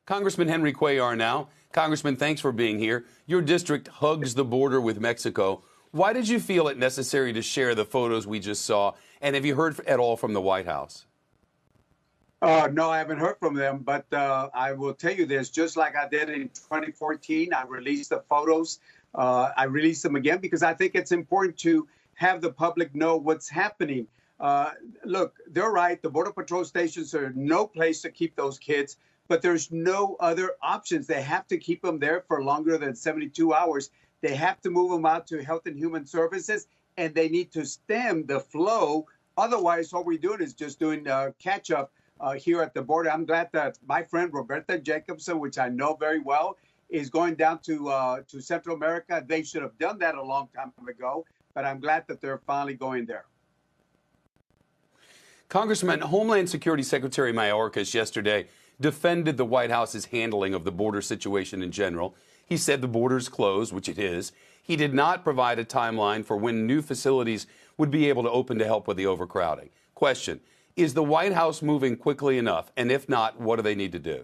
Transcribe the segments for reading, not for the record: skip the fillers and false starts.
Congressman Henry Cuellar now. Congressman, thanks for being here. Your district hugs the border with Mexico. Why did you feel it necessary to share the photos we just saw? And have you heard at all from the White House? No, I haven't heard from them, but I will tell you this, just like I did in 2014, I released the photos. I released them again because I think it's important to have the public know what's happening. Look, they're right. The Border Patrol stations are no place to keep those kids, but there's no other options. They have to keep them there for longer than 72 hours. They have to move them out to Health and Human Services, and they need to stem the flow. Otherwise, all we're doing is just doing catch up here at the border. I'm glad that my friend Roberta Jacobson, which I know very well, is going down to Central America. They should have done that a long time ago, but I'm glad that they're finally going there. Congressman, Homeland Security Secretary Mayorkas yesterday defended the White House's handling of the border situation in general. He said the border's closed, which it is. He did not provide a timeline for when new facilities would be able to open to help with the overcrowding. Question, is the White House moving quickly enough? And if not, what do they need to do?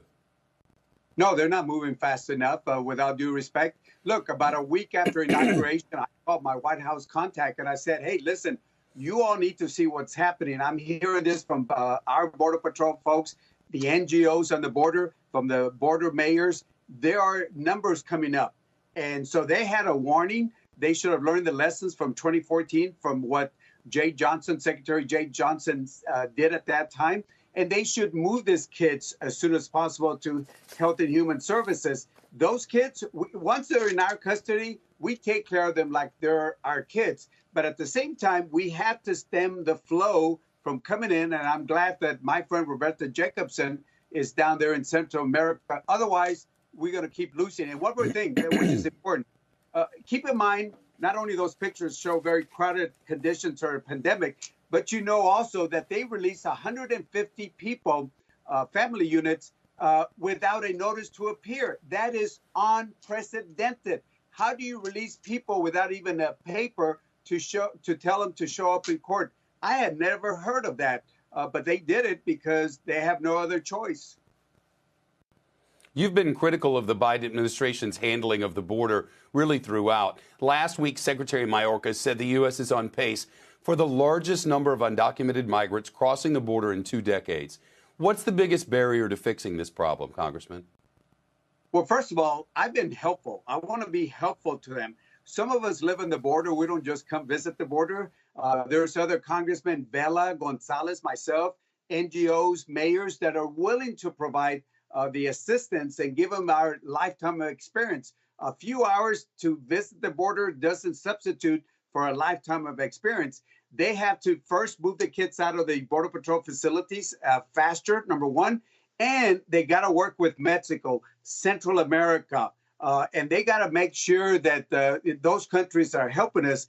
No, they're not moving fast enough, without due respect. Look, about a week after inauguration, I called my White House contact and I said, hey, listen, you all need to see what's happening. I'm hearing this from our Border Patrol folks, the NGOs on the border, from the border mayors. There are numbers coming up. And so they had a warning. They should have learned the lessons from 2014, from what Secretary Jay Johnson did at that time. And they should move these kids as soon as possible to Health and Human Services. Those kids, once they're in our custody, we take care of them like they're our kids. But at the same time, we have to stem the flow from coming in. And I'm glad that my friend Roberta Jacobson is down there in Central America. Otherwise, we're going to keep losing. And one more thing, which is important. Keep in mind, not only those pictures show very crowded conditions or a pandemic, but you know also that they released 150 people, family units, without a notice to appear. That is unprecedented. How do you release people without even a paper to tell them to show up in court? I had never heard of that, but they did it because they have no other choice. You've been critical of the Biden administration's handling of the border really throughout. Last week, Secretary Mayorkas said the U.S. is on pace for the largest number of undocumented migrants crossing the border in 2 decades. What's the biggest barrier to fixing this problem, Congressman? Well, first of all, I've been helpful. I want to be helpful to them. Some of us live on the border. We don't just come visit the border. There's other congressmen, Vela, Gonzalez, myself, NGOs, mayors that are willing to provide the assistance and give them our lifetime of experience. A few hours to visit the border doesn't substitute for a lifetime of experience. They have to first move the kids out of the Border Patrol facilities faster, number one, and they got to work with Mexico, Central America, and they got to make sure that those countries are helping us.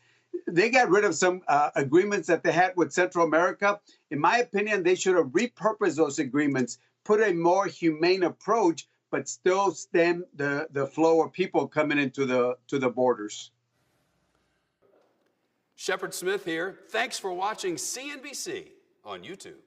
They got rid of some agreements that they had with Central America. In my opinion, they should have repurposed those agreements, put a more humane approach, but still stem the flow of people coming into the borders. Shepard Smith here. Thanks for watching CNBC on YouTube.